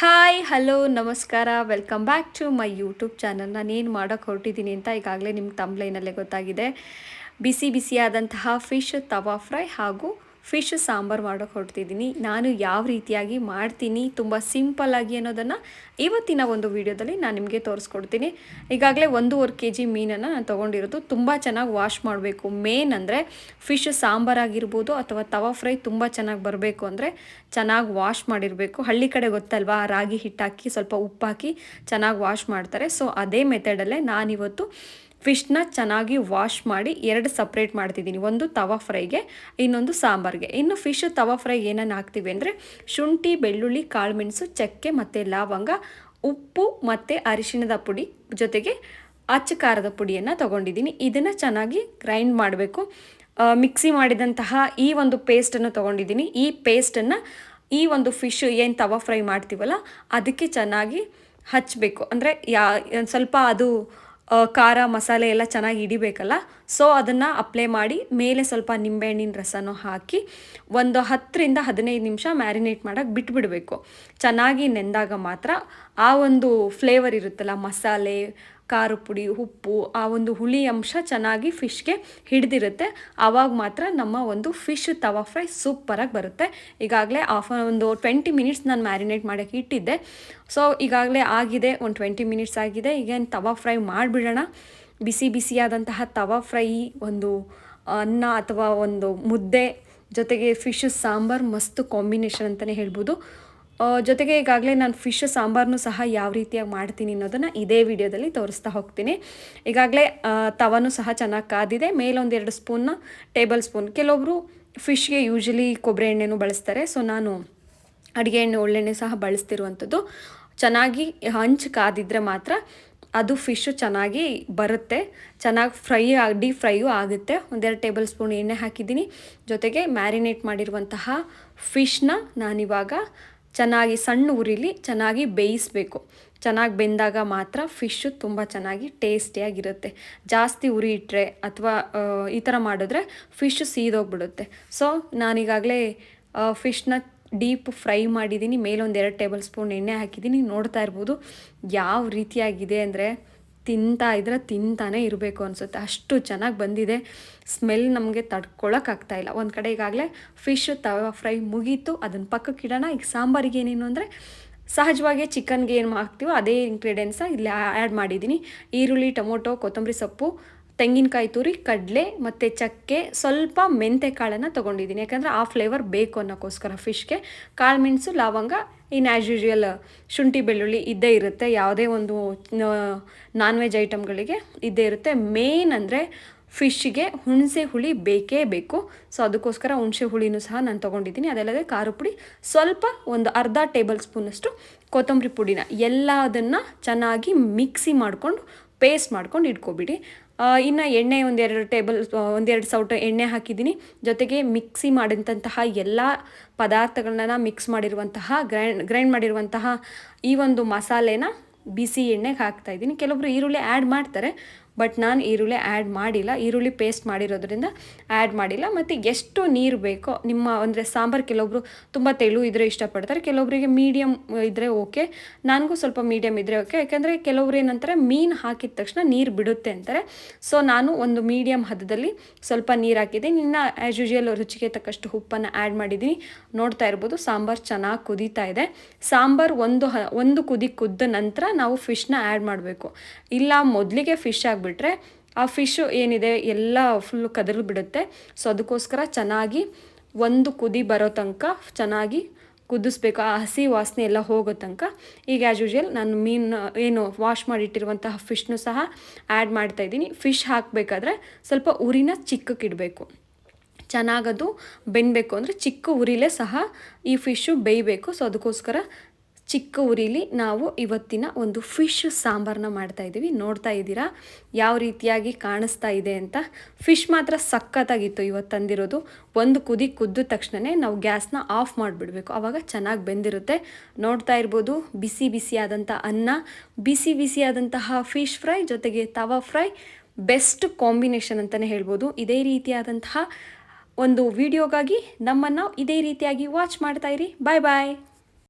Hi hello ನಮಸ್ಕಾರ welcome back to my YouTube channel. ನಾನೇನು ಮಾಡೋಕ್ಕೆ ಹೊರಟಿದ್ದೀನಿ ಅಂತ ಈಗಾಗಲೇ ನಿಮ್ಗೆ ತಮ್ಲೈನಲ್ಲೇ ಗೊತ್ತಾಗಿದೆ. ಬಿಸಿ ಬಿಸಿಯಾದಂತಹ ಫಿಶ್ ತವಾ ಫ್ರೈ ಹಾಗೂ ಫಿಶ್ ಸಾಂಬಾರು ಮಾಡೋಕ್ಕೆ ಹೊರಟಿದ್ದೀನಿ. ನಾನು ಯಾವ ರೀತಿಯಾಗಿ ಮಾಡ್ತೀನಿ ತುಂಬ ಸಿಂಪಲ್ಲಾಗಿ ಅನ್ನೋದನ್ನು ಇವತ್ತಿನ ಒಂದು ವಿಡಿಯೋದಲ್ಲಿ ನಾನು ನಿಮಗೆ ತೋರಿಸ್ಕೊಡ್ತೀನಿ. ಈಗಾಗಲೇ 1.5 kg ಮೀನನ್ನು ನಾನು ತೊಗೊಂಡಿರೋದು. ತುಂಬ ಚೆನ್ನಾಗಿ ವಾಶ್ ಮಾಡಬೇಕು. ಮೇನ್ ಅಂದರೆ ಫಿಶ್ ಸಾಂಬಾರಾಗಿರ್ಬೋದು ಅಥವಾ ತವಾ ಫ್ರೈ ತುಂಬ ಚೆನ್ನಾಗಿ ಬರಬೇಕು ಅಂದರೆ ಚೆನ್ನಾಗಿ ವಾಶ್ ಮಾಡಿರಬೇಕು. ಹಳ್ಳಿ ಕಡೆ ಗೊತ್ತಲ್ವಾ, ರಾಗಿ ಹಿಟ್ಟಾಕಿ ಸ್ವಲ್ಪ ಉಪ್ಪು ಹಾಕಿ ಚೆನ್ನಾಗಿ ವಾಶ್ ಮಾಡ್ತಾರೆ. ಸೊ ಅದೇ ಮೆಥಡಲ್ಲೇ ನಾನಿವತ್ತು ಫಿಶ್ನ ಚೆನ್ನಾಗಿ ವಾಶ್ ಮಾಡಿ 2 ಸಪ್ರೇಟ್ ಮಾಡ್ತಿದ್ದೀನಿ. ಒಂದು ತವಾ ಫ್ರೈಗೆ, ಇನ್ನೊಂದು ಸಾಂಬಾರಿಗೆ. ಇನ್ನು ಫಿಶ್ ತವಾ ಫ್ರೈಗೆ ಏನನ್ನು ಹಾಕ್ತೀವಿ ಅಂದರೆ ಶುಂಠಿ, ಬೆಳ್ಳುಳ್ಳಿ, ಕಾಳುಮೆಣಸು, ಚಕ್ಕೆ ಮತ್ತು ಲವಂಗ, ಉಪ್ಪು ಮತ್ತು ಅರಿಶಿಣದ ಪುಡಿ ಜೊತೆಗೆ ಅಚ್ಚ ಖಾರದ ಪುಡಿಯನ್ನು ತೊಗೊಂಡಿದ್ದೀನಿ. ಇದನ್ನು ಚೆನ್ನಾಗಿ ಗ್ರೈಂಡ್ ಮಾಡಬೇಕು. ಮಿಕ್ಸಿ ಮಾಡಿದಂತಹ ಈ ಒಂದು ಪೇಸ್ಟನ್ನು ತೊಗೊಂಡಿದ್ದೀನಿ. ಈ ಪೇಸ್ಟನ್ನು ಈ ಒಂದು ಫಿಶ್ ಏನು ತವಾ ಫ್ರೈ ಮಾಡ್ತೀವಲ್ಲ ಅದಕ್ಕೆ ಚೆನ್ನಾಗಿ ಹಚ್ಚಬೇಕು. ಅಂದರೆ ಸ್ವಲ್ಪ ಅದು ಖಾರ ಮಸಾಲೆ ಎಲ್ಲ ಚೆನ್ನಾಗಿ ಹಿಡಿಬೇಕಲ್ಲ. ಸೊ ಅದನ್ನು ಅಪ್ಲೈ ಮಾಡಿ ಮೇಲೆ ಸ್ವಲ್ಪ ನಿಂಬೆಹಣ್ಣಿನ ರಸನೂ ಹಾಕಿ ಒಂದು 10ರಿಂದ 15 ನಿಮಿಷ ಮ್ಯಾರಿನೇಟ್ ಮಾಡೋಕ್ಕೆ ಬಿಟ್ಬಿಡಬೇಕು. ಚೆನ್ನಾಗಿ ನೆಂದಾಗ ಮಾತ್ರ ಆ ಒಂದು ಫ್ಲೇವರ್ ಇರುತ್ತಲ್ಲ, ಮಸಾಲೆ, ಖಾರ ಪುಡಿ, ಉಪ್ಪು, ಆ ಒಂದು ಹುಳಿ ಅಂಶ ಚೆನ್ನಾಗಿ ಫಿಶ್ಗೆ ಹಿಡಿದಿರುತ್ತೆ. ಆವಾಗ ಮಾತ್ರ ನಮ್ಮ ಒಂದು ಫಿಶ್ ತವಾ ಫ್ರೈ ಸೂಪರಾಗಿ ಬರುತ್ತೆ. ಈಗಾಗಲೇ ಒಂದು 20 ಮಿನಿಟ್ಸ್ ನಾನು ಮ್ಯಾರಿನೇಟ್ ಮಾಡೋಕ್ಕೆ ಇಟ್ಟಿದ್ದೆ. ಸೊ ಈಗಾಗಲೇ ಆಗಿದೆ, ಒಂದು 20 ಮಿನಿಟ್ಸ್ ಆಗಿದೆ. ಈಗೇನು ತವಾ ಫ್ರೈ ಮಾಡಿಬಿಡೋಣ. ಬಿಸಿ ಬಿಸಿಯಾದಂತಹ ತವಾ ಫ್ರೈ ಒಂದು ಅನ್ನ ಅಥವಾ ಒಂದು ಮುದ್ದೆ ಜೊತೆಗೆ ಫಿಶ್ ಸಾಂಬಾರು ಮಸ್ತ್ ಕಾಂಬಿನೇಷನ್ ಅಂತಲೇ ಹೇಳ್ಬೋದು. ಜೊತೆಗೆ ಈಗಾಗಲೇ ನಾನು ಫಿಶ್ ಸಾಂಬಾರನ್ನು ಸಹ ಯಾವ ರೀತಿಯಾಗಿ ಮಾಡ್ತೀನಿ ಅನ್ನೋದನ್ನು ಇದೇ ವಿಡಿಯೋದಲ್ಲಿ ತೋರಿಸ್ತಾ ಹೋಗ್ತೀನಿ. ಈಗಾಗಲೇ ತವಾನು ಸಹ ಚೆನ್ನಾಗಿ ಕಾದಿದೆ. ಮೇಲೊಂದು 2 ಟೇಬಲ್ ಸ್ಪೂನ್. ಕೆಲವೊಬ್ಬರು ಫಿಶ್ಗೆ ಯೂಶಲಿ ಕೊಬ್ಬರಿ ಎಣ್ಣೆನೂ ಬಳಸ್ತಾರೆ. ಸೊ ನಾನು ಅಡುಗೆ ಎಣ್ಣೆ, ಒಳ್ಳೆಣ್ಣೆ ಸಹ ಬಳಸ್ತಿರುವಂಥದ್ದು. ಚೆನ್ನಾಗಿ ಹಂಚು ಕಾದಿದ್ರೆ ಮಾತ್ರ ಅದು ಫಿಶ್ಶು ಚೆನ್ನಾಗಿ ಬರುತ್ತೆ, ಚೆನ್ನಾಗಿ ಡೀಪ್ ಫ್ರೈಯೂ ಆಗುತ್ತೆ. 1-2 ಟೇಬಲ್ ಸ್ಪೂನ್ ಎಣ್ಣೆ ಹಾಕಿದ್ದೀನಿ. ಜೊತೆಗೆ ಮ್ಯಾರಿನೇಟ್ ಮಾಡಿರುವಂತಹ ಫಿಶ್ನ ನಾನಿವಾಗ ಚೆನ್ನಾಗಿ ಸಣ್ಣ ಉರಿಲಿ ಚೆನ್ನಾಗಿ ಬೇಯಿಸಬೇಕು. ಚೆನ್ನಾಗಿ ಬೆಂದಾಗ ಮಾತ್ರ ಫಿಶ್ಶು ತುಂಬ ಚೆನ್ನಾಗಿ ಟೇಸ್ಟಿಯಾಗಿರುತ್ತೆ. ಜಾಸ್ತಿ ಉರಿ ಇಟ್ಟರೆ ಅಥವಾ ಈ ಥರ ಮಾಡಿದ್ರೆ ಫಿಶ್ ಸೀದೋಗ್ಬಿಡುತ್ತೆ. ಸೊ ನಾನೀಗಾಗಲೇ ಫಿಶ್ನ ಡೀಪ್ ಫ್ರೈ ಮಾಡಿದ್ದೀನಿ. ಮೇಲೊಂದು 2 ಟೇಬಲ್ ಸ್ಪೂನ್ ಎಣ್ಣೆ ಹಾಕಿದ್ದೀನಿ. ನೋಡ್ತಾ ಇರ್ಬೋದು ಯಾವ ರೀತಿಯಾಗಿದೆ ಅಂದರೆ ತಿಂತಾನೇ ಇರಬೇಕು ಅನಿಸುತ್ತೆ, ಅಷ್ಟು ಚೆನ್ನಾಗಿ ಬಂದಿದೆ. ಸ್ಮೆಲ್ ನಮಗೆ ತಡ್ಕೊಳ್ಳೋಕ್ಕಾಗ್ತಾಯಿಲ್ಲ. ಒಂದು ಕಡೆ ಈಗಾಗಲೇ ಫಿಶ್ ತವಾ ಫ್ರೈ ಮುಗೀತು, ಅದನ್ನು ಪಕ್ಕಕ್ಕೆ ಇಡೋಣ. ಈಗ ಸಾಂಬಾರಿಗೆ ಏನೇನು ಅಂದರೆ ಸಹಜವಾಗಿ ಚಿಕನ್ಗೆ ಏನು ಹಾಕ್ತೀವೋ ಅದೇ ಇಂಗ್ರೀಡಿಯೆಂಟ್ಸ್ನ ಇಲ್ಲಿ ಆ್ಯಡ್ ಮಾಡಿದ್ದೀನಿ. ಈರುಳ್ಳಿ, ಟೊಮೊಟೊ, ಕೊತ್ತಂಬರಿ ಸೊಪ್ಪು, ತೆಂಗಿನಕಾಯಿ ತುರಿ, ಕಡಲೆ ಮತ್ತು ಚಕ್ಕೆ, ಸ್ವಲ್ಪ ಮೆಂತೆ ಕಾಳನ್ನು ತೊಗೊಂಡಿದ್ದೀನಿ. ಯಾಕಂದರೆ ಆ ಫ್ಲೇವರ್ ಬೇಕು ಅನ್ನೋಕ್ಕೋಸ್ಕರ ಫಿಶ್ಗೆ. ಕಾಳುಮೆಣಸು, ಲವಂಗ, ಇನ್ನು ಆ್ಯಸ್ ಯೂಶ್ವಲ್ ಶುಂಠಿ, ಬೆಳ್ಳುಳ್ಳಿ ಇದ್ದೇ ಇರುತ್ತೆ. ಯಾವುದೇ ಒಂದು ನಾನ್ ವೆಜ್ ಐಟಮ್ಗಳಿಗೆ ಇದ್ದೇ ಇರುತ್ತೆ. ಮೇನ್ ಅಂದರೆ ಫಿಶ್ಗೆ ಹುಣಸೆ ಹುಳಿ ಬೇಕೇ ಬೇಕು. ಸೊ ಅದಕ್ಕೋಸ್ಕರ ಹುಣಸೆ ಹುಳಿನೂ ಸಹ ನಾನು ತೊಗೊಂಡಿದ್ದೀನಿ. ಅದಲ್ಲದೆ ಖಾರ ಪುಡಿ, ಸ್ವಲ್ಪ ಒಂದು ಅರ್ಧ ಟೇಬಲ್ ಸ್ಪೂನಷ್ಟು ಕೊತ್ತಂಬರಿ ಪುಡಿನ ಎಲ್ಲದನ್ನು ಚೆನ್ನಾಗಿ ಮಿಕ್ಸಿ ಮಾಡ್ಕೊಂಡು ಪೇಸ್ಟ್ ಮಾಡ್ಕೊಂಡು ಇಟ್ಕೊಬಿಡಿ. ಇನ್ನು ಎಣ್ಣೆ ಒಂದೆರಡು ಸೌಟು ಎಣ್ಣೆ ಹಾಕಿದ್ದೀನಿ. ಜೊತೆಗೆ ಮಿಕ್ಸಿ ಮಾಡಿದಂತಹ ಎಲ್ಲ ಪದಾರ್ಥಗಳನ್ನ ಮಿಕ್ಸ್ ಮಾಡಿರುವಂತಹ ಗ್ರೈಂಡ್ ಮಾಡಿರುವಂತಹ ಈ ಒಂದು ಮಸಾಲೆನ ಬಿಸಿ ಎಣ್ಣೆಗೆ ಹಾಕ್ತಾಯಿದ್ದೀನಿ. ಕೆಲವೊಬ್ರು ಈರುಳ್ಳಿ ಆ್ಯಡ್ ಮಾಡ್ತಾರೆ, ಬಟ್ ನಾನು ಈರುಳ್ಳಿ ಆ್ಯಡ್ ಮಾಡಿಲ್ಲ. ಈರುಳ್ಳಿ ಪೇಸ್ಟ್ ಮಾಡಿರೋದ್ರಿಂದ ಆ್ಯಡ್ ಮಾಡಿಲ್ಲ. ಮತ್ತು ಎಷ್ಟು ನೀರು ಬೇಕೋ ನಿಮ್ಮ ಅಂದರೆ ಸಾಂಬಾರು ಕೆಲವೊಬ್ರು ತುಂಬ ತೆಳು ಇದ್ದರೆ ಇಷ್ಟಪಡ್ತಾರೆ, ಕೆಲವೊಬ್ಬರಿಗೆ ಮೀಡಿಯಮ್ ಇದ್ದರೆ ಓಕೆ. ನನಗೂ ಸ್ವಲ್ಪ ಮೀಡಿಯಮ್ ಇದ್ದರೆ ಓಕೆ. ಯಾಕೆಂದರೆ ಕೆಲವೊಬ್ರು ಏನಂತಾರೆ ಮೀನು ಹಾಕಿದ ತಕ್ಷಣ ನೀರು ಬಿಡುತ್ತೆ ಅಂತಾರೆ. ಸೊ ನಾನು ಒಂದು ಮೀಡಿಯಮ್ ಹದದಲ್ಲಿ ಸ್ವಲ್ಪ ನೀರು ಹಾಕಿದ್ದೀನಿ. ಇನ್ನು ಆ್ಯಸ್ ಯೂಶ್ವಲ್ ರುಚಿಗೆ ತಕ್ಕಷ್ಟು ಉಪ್ಪನ್ನು ಆ್ಯಡ್ ಮಾಡಿದ್ದೀನಿ. ನೋಡ್ತಾ ಇರ್ಬೋದು ಸಾಂಬಾರು ಚೆನ್ನಾಗಿ ಕುದೀತಾ ಇದೆ. ಸಾಂಬಾರು ಒಂದು ಕುದಿ ಕುದ್ದ ನಂತರ ನಾವು ಫಿಶ್ನ ಆ್ಯಡ್ ಮಾಡಬೇಕು. ಇಲ್ಲ ಮೊದಲಿಗೆ ಫಿಶ್ ಆಗಿಬಿಟ್ರೆ ಆ ಫಿಶ್ಶು ಏನಿದೆ ಎಲ್ಲ ಫುಲ್ಲು ಕದರಿ ಬಿಡುತ್ತೆ. ಸೊ ಅದಕ್ಕೋಸ್ಕರ ಚೆನ್ನಾಗಿ ಒಂದು ಕುದಿ ಬರೋ ತನಕ ಚೆನ್ನಾಗಿ ಕುದಿಸ್ಬೇಕು. ಆ ಹಸಿ ವಾಸನೆ ಎಲ್ಲ ಹೋಗೋ ತನಕ. ಈಗ ಆ್ಯಸ್ ಯೂಶ್ವಲ್ ನಾನು ಮೀನು ವಾಶ್ ಮಾಡಿಟ್ಟಿರುವಂತಹ ಫಿಶ್ನು ಸಹ ಆ್ಯಡ್ ಮಾಡ್ತಾಯಿದ್ದೀನಿ. ಫಿಶ್ ಹಾಕಬೇಕಾದ್ರೆ ಸ್ವಲ್ಪ ಉರಿನ ಚಿಕ್ಕಕ್ಕಿಡಬೇಕು. ಚೆನ್ನಾಗದು ಬೆನ್ನಬೇಕು ಅಂದರೆ ಚಿಕ್ಕ ಉರಿಲೇ ಸಹ ಈ ಫಿಶ್ಶು ಬೇಯಬೇಕು. ಸೊ ಅದಕ್ಕೋಸ್ಕರ ಚಿಕ್ಕ ಉರಿಲಿ ನಾವು ಇವತ್ತಿನ ಒಂದು ಫಿಶ್ ಸಾಂಬಾರನ್ನ ಮಾಡ್ತಾಯಿದ್ದೀವಿ. ನೋಡ್ತಾ ಇದ್ದೀರಾ ಯಾವ ರೀತಿಯಾಗಿ ಕಾಣಿಸ್ತಾ ಇದೆ ಅಂತ. ಫಿಶ್ ಮಾತ್ರ ಸಖತ್ತಾಗಿತ್ತು ಇವತ್ತು ತಂದಿರೋದು. ಒಂದು ಕುದಿ ಕುದ್ದ ತಕ್ಷಣವೇ ನಾವು ಗ್ಯಾಸ್ನ ಆಫ್ ಮಾಡಿಬಿಡಬೇಕು, ಆವಾಗ ಚೆನ್ನಾಗಿ ಬೆಂದಿರುತ್ತೆ. ನೋಡ್ತಾ ಇರ್ಬೋದು ಬಿಸಿ ಬಿಸಿಯಾದಂಥ ಅನ್ನ, ಬಿಸಿ ಬಿಸಿಯಾದಂತಹ ಫಿಶ್ ಫ್ರೈ ಜೊತೆಗೆ ತವಾ ಫ್ರೈ ಬೆಸ್ಟ್ ಕಾಂಬಿನೇಷನ್ ಅಂತಲೇ ಹೇಳ್ಬೋದು. ಇದೇ ರೀತಿಯಾದಂತಹ ಒಂದು ವಿಡಿಯೋಗಾಗಿ ನಮ್ಮನ್ನು ಇದೇ ರೀತಿಯಾಗಿ ವಾಚ್ ಮಾಡ್ತಾಯಿರಿ. ಬಾಯ್ ಬಾಯ್.